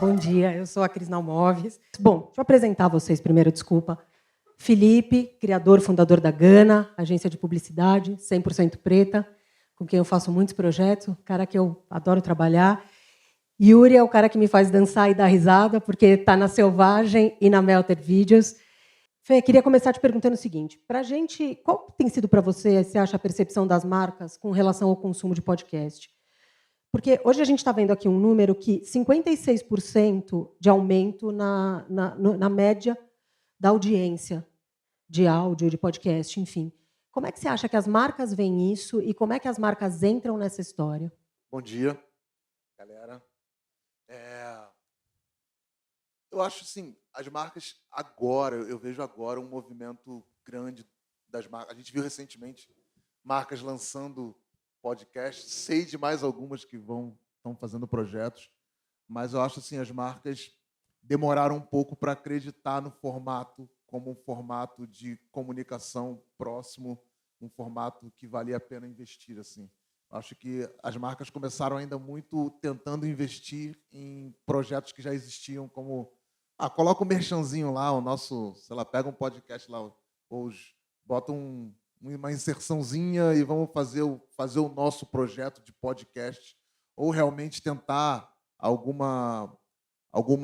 Bom dia, eu sou a Cris Nalmoves. Bom, deixa eu apresentar vocês primeiro, desculpa. Felipe, criador, fundador da Gana, agência de publicidade, 100% preta, com quem eu faço muitos projetos, um cara que eu adoro trabalhar. Yuri é o cara que me faz dançar e dar risada, porque está na Selvagem e na Melted Videos. Fê, queria começar te perguntando o seguinte, para a gente, qual tem sido para você acha, a percepção das marcas com relação ao consumo de podcast? Porque hoje a gente está vendo aqui um número que 56% de aumento na média da audiência de áudio, de podcast, enfim. Como é que você acha que as marcas veem isso e como é que as marcas entram nessa história? Bom dia, galera. Eu acho assim, as marcas agora, eu vejo agora um movimento grande das marcas. A gente viu recentemente marcas lançando podcasts, sei de mais algumas que estão fazendo projetos, mas eu acho assim, as marcas demoraram um pouco para acreditar no formato como um formato de comunicação próximo, um formato que valia a pena investir assim. Acho que as marcas começaram ainda muito tentando investir em projetos que já existiam, como coloca um merchanzinho lá, o nosso, sei lá, pega um podcast lá, ou bota uma inserçãozinha e vamos fazer o nosso projeto de podcast, ou realmente tentar alguma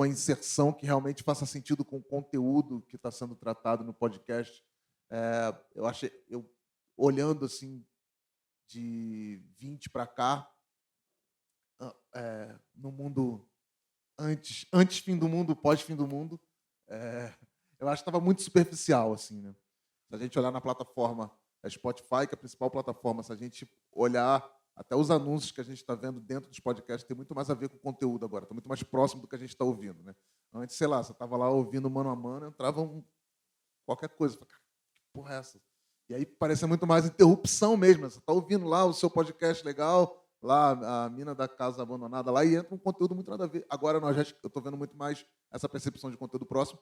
inserção que realmente faça sentido com o conteúdo que está sendo tratado no podcast. Eu olhando assim de 20 para cá, no mundo antes fim do mundo, pós fim do mundo, eu acho que estava muito superficial assim, né? Se a gente olhar na plataforma Spotify, que é a principal plataforma, se a gente olhar até os anúncios que a gente está vendo dentro dos podcasts, tem muito mais a ver com o conteúdo agora, está muito mais próximo do que a gente está ouvindo, né? Antes, sei lá, você estava lá ouvindo mano a mano, entrava qualquer coisa, que porra é essa? E aí parece muito mais interrupção mesmo. Você está ouvindo lá o seu podcast legal, lá a mina da casa abandonada lá, e entra um conteúdo muito nada a ver. Agora eu estou vendo muito mais essa percepção de conteúdo próximo,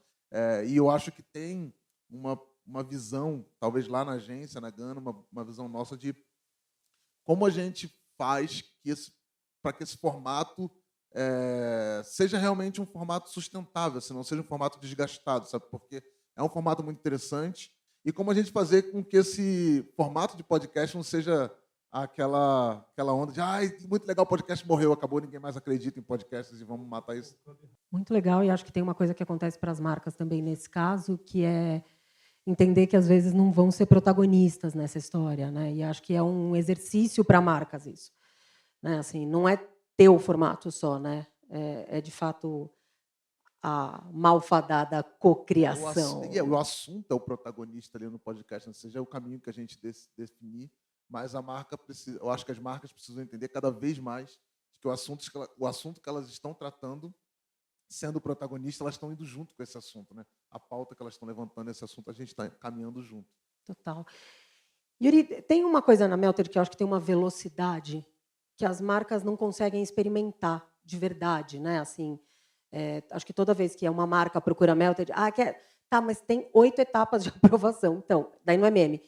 e eu acho que tem uma visão, talvez lá na agência, na Gana, uma visão nossa de como a gente faz para que esse formato seja realmente um formato sustentável, se não seja um formato desgastado, sabe? Porque é um formato muito interessante. E como a gente fazer com que esse formato de podcast não seja aquela onda de muito legal, o podcast morreu, acabou, ninguém mais acredita em podcasts e vamos matar isso. Muito legal, e acho que tem uma coisa que acontece para as marcas também nesse caso, que é entender que às vezes não vão ser protagonistas nessa história, né? E acho que é um exercício para marcas isso, né? Assim, não é ter o formato só, né? É de fato a malfadada cocriação. O assunto é o protagonista ali no podcast, não seja o caminho que a gente definir, mas a marca precisa, eu acho que as marcas precisam entender cada vez mais que o assunto que elas estão tratando, sendo protagonista, elas estão indo junto com esse assunto, né? A pauta que elas estão levantando, esse assunto, a gente está caminhando junto. Total. Yuri, tem uma coisa na Melted que eu acho que tem uma velocidade que as marcas não conseguem experimentar de verdade, né? Assim, acho que toda vez que uma marca procura Melted, mas tem 8 etapas de aprovação. Então, daí não é meme.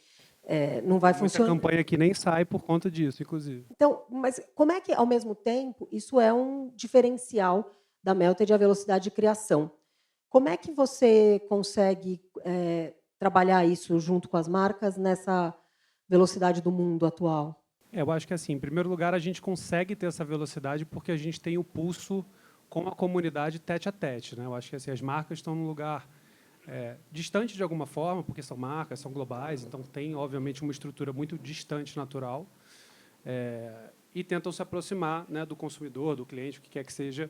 Não vai funcionar. Muita campanha que nem sai por conta disso, inclusive. Então, mas como é que, ao mesmo tempo, isso é um diferencial da Melted, a velocidade de criação? Como é que você consegue trabalhar isso junto com as marcas nessa velocidade do mundo atual? Eu acho que, assim, em primeiro lugar, a gente consegue ter essa velocidade porque a gente tem o pulso com a comunidade tete a tete, né? Eu acho que assim, as marcas estão num lugar distante de alguma forma, porque são marcas, são globais, então tem, obviamente, uma estrutura muito distante, natural, e tentam se aproximar, né, do consumidor, do cliente, o que quer que seja,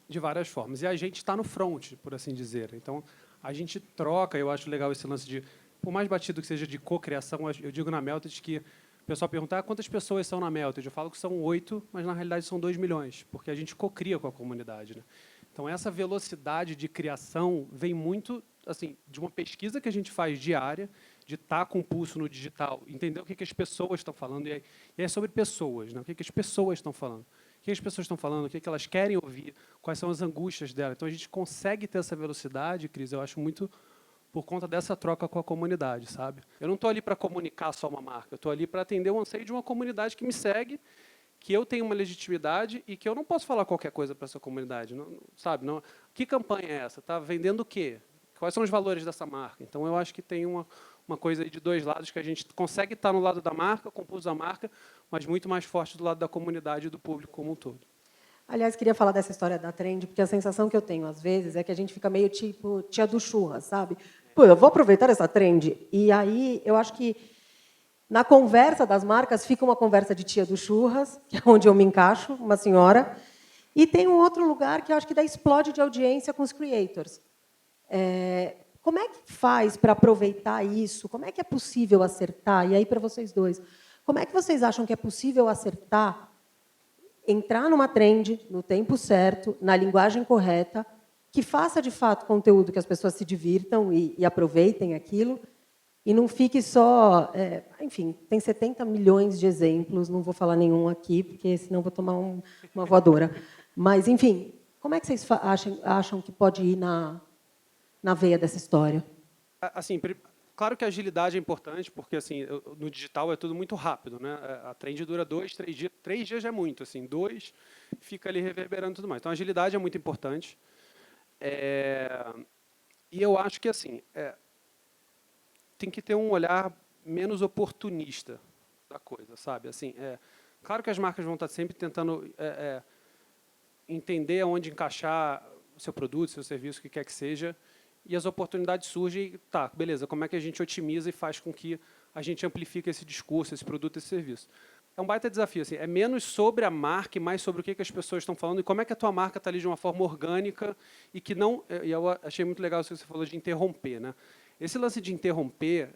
de várias formas. E a gente está no front, por assim dizer. Então, a gente troca, eu acho legal esse lance de, por mais batido que seja de cocriação, eu digo na Melted que o pessoal pergunta quantas pessoas são na Melted. Eu falo que são 8, mas na realidade são 2 milhões, porque a gente cocria com a comunidade, né? Então, essa velocidade de criação vem muito assim, de uma pesquisa que a gente faz diária, de estar com o pulso no digital, entender o que as pessoas estão falando, e é sobre pessoas, né? O que as pessoas estão falando. O que as pessoas estão falando, o que elas querem ouvir, quais são as angústias dela. Então, a gente consegue ter essa velocidade, Cris, eu acho muito por conta dessa troca com a comunidade, sabe? Eu não estou ali para comunicar só uma marca, eu estou ali para atender o anseio de uma comunidade que me segue, que eu tenho uma legitimidade e que eu não posso falar qualquer coisa para essa comunidade, sabe? Não, que campanha é essa? Está vendendo o quê? Quais são os valores dessa marca? Então, eu acho que tem uma coisa aí de dois lados, que a gente consegue estar no lado da marca, com o pulso da marca, mas muito mais forte do lado da comunidade e do público como um todo. Aliás, queria falar dessa história da trend, porque a sensação que eu tenho, às vezes, é que a gente fica meio tipo tia do churras, sabe? Pô, eu vou aproveitar essa trend. E aí, eu acho que, na conversa das marcas, fica uma conversa de tia do churras, que é onde eu me encaixo, uma senhora, e tem um outro lugar que eu acho que dá explode de audiência com os creators. Como é que faz para aproveitar isso? Como é que é possível acertar? E aí, para vocês dois, como é que vocês acham que é possível acertar, entrar numa trend, no tempo certo, na linguagem correta, que faça, de fato, conteúdo que as pessoas se divirtam e aproveitem aquilo, e não fique só... enfim, tem 70 milhões de exemplos, não vou falar nenhum aqui, porque senão vou tomar uma voadora. Mas, enfim, como é que vocês acham que pode ir na veia dessa história? Assim, claro que a agilidade é importante, porque assim, no digital é tudo muito rápido, né? A trend dura 2, 3 dias. 3 dias já é muito, assim, 2 fica ali reverberando e tudo mais. Então, a agilidade é muito importante. E eu acho que assim, tem que ter um olhar menos oportunista da coisa, sabe? Assim, claro que as marcas vão estar sempre tentando entender onde encaixar o seu produto, seu serviço, o que quer que seja, e as oportunidades surgem, tá, beleza, como é que a gente otimiza e faz com que a gente amplifique esse discurso, esse produto, esse serviço. É um baita desafio, assim, é menos sobre a marca e mais sobre o que as pessoas estão falando e como é que a tua marca está ali de uma forma orgânica e que não... E eu achei muito legal isso que você falou de interromper, né? Esse lance de interromper,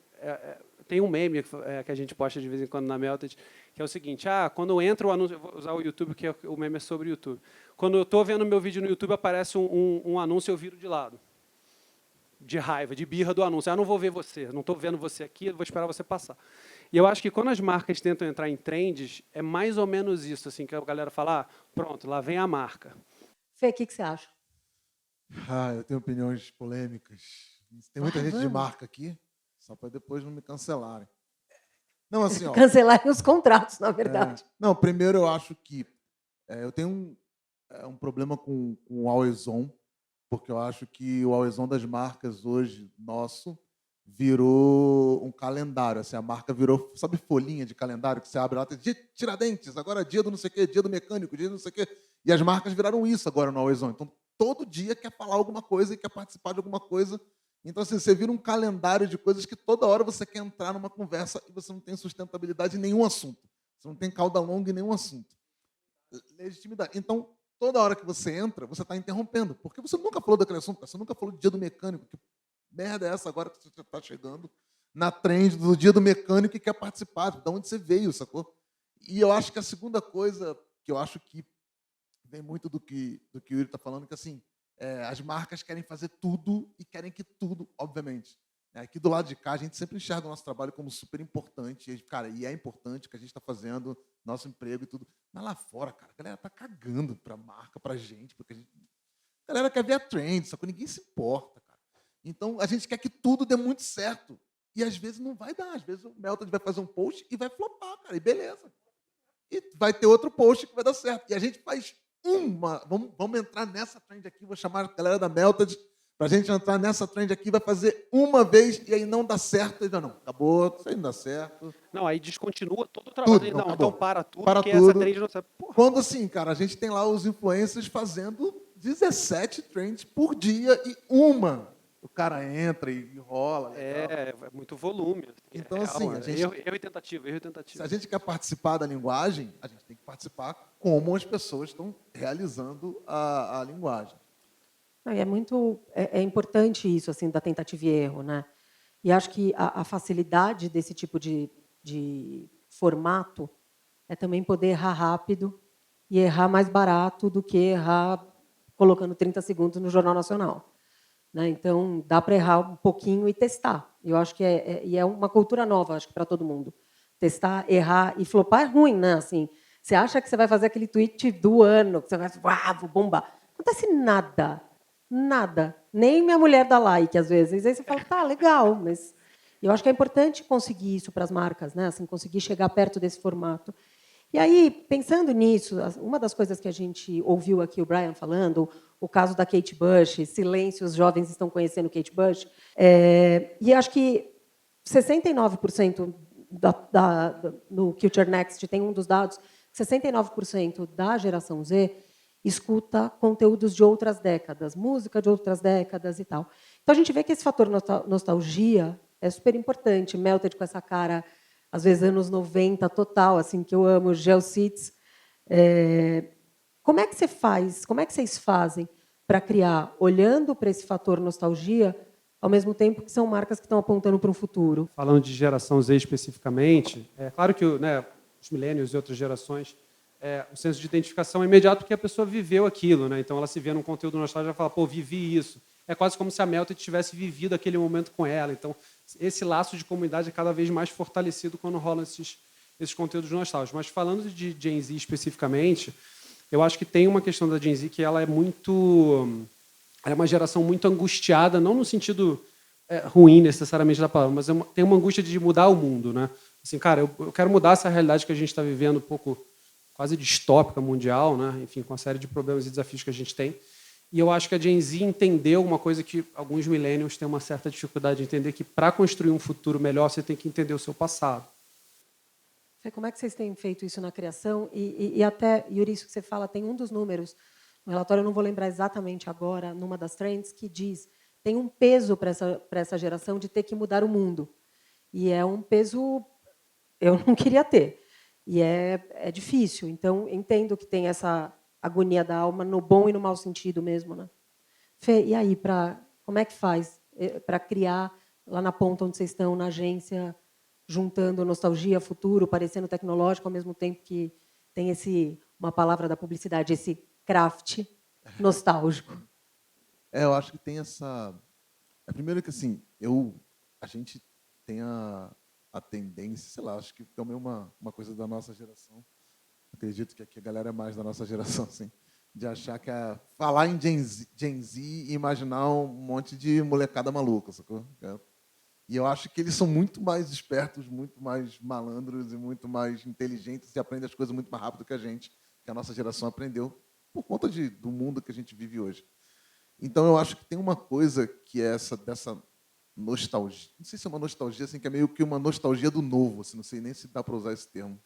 tem um meme que a gente posta de vez em quando na Melted, que é o seguinte, quando entra o anúncio, eu vou usar o YouTube, que o meme é sobre o YouTube. Quando eu estou vendo meu vídeo no YouTube, aparece um anúncio e eu viro de lado. De raiva, de birra do anúncio. Não vou ver você, não estou vendo você aqui, vou esperar você passar. E eu acho que quando as marcas tentam entrar em trends, é mais ou menos isso, assim, que a galera fala, pronto, lá vem a marca. Fê, o que você acha? Eu tenho opiniões polêmicas. Tem muita gente de marca aqui, só para depois não me cancelarem. Não, assim, ó, cancelarem os contratos, na verdade. Não, primeiro eu acho que eu tenho um problema com o Always On, porque eu acho que o Always On das marcas hoje, nosso, virou um calendário. Assim, a marca virou, sabe, folhinha de calendário que você abre lá, tem dia de Tiradentes, agora dia do não sei o quê, dia do mecânico, dia do não sei o quê. E as marcas viraram isso agora no Always On. Então, todo dia quer falar alguma coisa e quer participar de alguma coisa. Então, assim, você vira um calendário de coisas que toda hora você quer entrar numa conversa e você não tem sustentabilidade em nenhum assunto. Você não tem cauda longa em nenhum assunto. Legitimidade. Então, toda hora que você entra, você está interrompendo. Porque você nunca falou daquele assunto, você nunca falou do dia do mecânico. Que merda é essa agora que você está chegando na trend do dia do mecânico e quer participar? De onde você veio, sacou? E eu acho que a segunda coisa, que eu acho que vem muito do que o Yuri está falando, que assim, as marcas querem fazer tudo e querem que tudo, obviamente. Aqui do lado de cá, a gente sempre enxerga o nosso trabalho como super importante. E, cara, e é importante o que a gente está fazendo, nosso emprego e tudo. Mas lá fora, cara, a galera está cagando para a marca, para a gente. A galera quer ver a trend, só que ninguém se importa, cara. Então, a gente quer que tudo dê muito certo. E, às vezes, não vai dar. Às vezes, o Melted vai fazer um post e vai flopar, cara. E beleza. E vai ter outro post que vai dar certo. E a gente faz vamos entrar nessa trend aqui, vou chamar a galera da Melted para a gente entrar nessa trend aqui, vai fazer uma vez e aí não dá certo, e não, acabou, isso aí não dá certo. Não, aí descontinua todo o trabalho. Tudo, Não, então para tudo, para porque tudo. essa trend não serve. Porra. Quando assim, cara, a gente tem lá os influencers fazendo 17 trends por dia e o cara entra e rola. É muito volume. Então, assim, erro e tentativa. Se a gente quer participar da linguagem, a gente tem que participar como as pessoas estão realizando a linguagem. É importante isso, assim, da tentativa e erro, né? E acho que a facilidade desse tipo de formato é também poder errar rápido e errar mais barato do que errar colocando 30 segundos no Jornal Nacional. Né? Então, dá para errar um pouquinho e testar. Eu acho que é uma cultura nova, acho que para todo mundo. Testar, errar e flopar é ruim, né? Assim, você acha que você vai fazer aquele tweet do ano, que você vai vou bombar. Não acontece nada. Nada. Nem minha mulher dá like, às vezes. Aí você fala, tá, legal, mas eu acho que é importante conseguir isso para as marcas, né? Assim, conseguir chegar perto desse formato. E aí, pensando nisso, uma das coisas que a gente ouviu aqui o Brian falando, o caso da Kate Bush, silêncio, os jovens estão conhecendo Kate Bush, e acho que 69% no Culture Next tem um dos dados, 69% da geração Z escuta conteúdos de outras décadas, música de outras décadas e tal. Então, a gente vê que esse fator nostalgia é super importante. Melted com essa cara, às vezes, anos 90, total, assim, que eu amo, Geocities. Como é que você faz, como é que vocês fazem para criar, olhando para esse fator nostalgia, ao mesmo tempo que são marcas que estão apontando para um futuro? Falando de geração Z especificamente, é claro que os millennials e outras gerações, o senso de identificação é imediato porque a pessoa viveu aquilo, né? Então ela se vê num conteúdo nostálgico e fala, pô, vivi isso. É quase como se a Melted tivesse vivido aquele momento com ela. Então esse laço de comunidade é cada vez mais fortalecido quando rolam esses conteúdos nostálgicos. Mas falando de Gen Z especificamente, eu acho que tem uma questão da Gen Z que ela é uma geração muito angustiada, não no sentido ruim necessariamente da palavra, mas tem uma angústia de mudar o mundo, né? Assim, cara, eu quero mudar essa realidade que a gente está vivendo um pouco quase distópica mundial, né? Enfim, com uma série de problemas e desafios que a gente tem. E eu acho que a Gen Z entendeu uma coisa que alguns millennials têm uma certa dificuldade de entender, que para construir um futuro melhor, você tem que entender o seu passado. Como é que vocês têm feito isso na criação? E até, Yuri, isso que você fala, tem um dos números, no relatório, eu não vou lembrar exatamente agora, numa das trends, que diz tem um peso para essa geração de ter que mudar o mundo. E é um peso eu não queria ter. E é difícil. Então, entendo que tem essa agonia da alma, no bom e no mau sentido mesmo. Né? Fê, e aí, como é que faz para criar, lá na ponta onde vocês estão, na agência, juntando nostalgia, futuro, parecendo tecnológico, ao mesmo tempo que tem uma palavra da publicidade, esse craft nostálgico? Eu acho que tem essa... Primeiro que, assim, a gente tem a tendência, sei lá, acho que também uma coisa da nossa geração, acredito que aqui a galera é mais da nossa geração, assim, de achar que falar em Gen Z e imaginar um monte de molecada maluca, sacou? E eu acho que eles são muito mais espertos, muito mais malandros e muito mais inteligentes e aprendem as coisas muito mais rápido que a nossa geração aprendeu, por conta do mundo que a gente vive hoje. Então, eu acho que tem uma coisa que é dessa nostalgia. Não sei se é uma nostalgia, assim, que é meio que uma nostalgia do novo. Assim, não sei nem se dá para usar esse termo.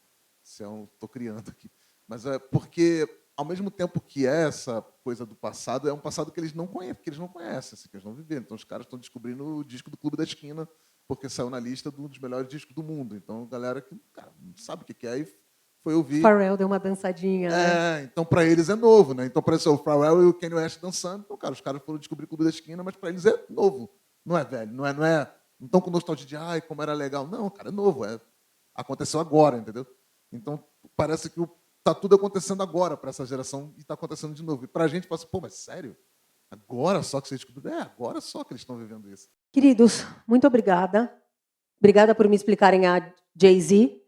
Se estou criando aqui. Mas é porque, ao mesmo tempo que essa coisa do passado, é um passado que eles não conhecem, assim, que eles não viveram. Então, os caras estão descobrindo o disco do Clube da Esquina, porque saiu na lista dos melhores discos do mundo. Então, a galera que não sabe o que é, e foi ouvir. Pharrell deu uma dançadinha, né? Então para eles é novo, né? Então apareceu o Pharrell e o Kanye West dançando. Então, cara, os caras foram descobrir o Clube da Esquina, mas para eles é novo. Não é velho, não estão com nostalgia de como era legal. Não, cara, é novo. Aconteceu agora, entendeu? Então parece que está tudo acontecendo agora para essa geração e está acontecendo de novo. E para a gente, fala assim, pô, mas sério? Agora só que vocês descobriram? Agora só que eles estão vivendo isso. Queridos, muito obrigada. Obrigada por me explicarem a Jay-Z.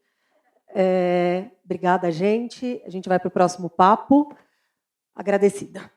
Obrigada, gente. A gente vai para o próximo papo. Agradecida.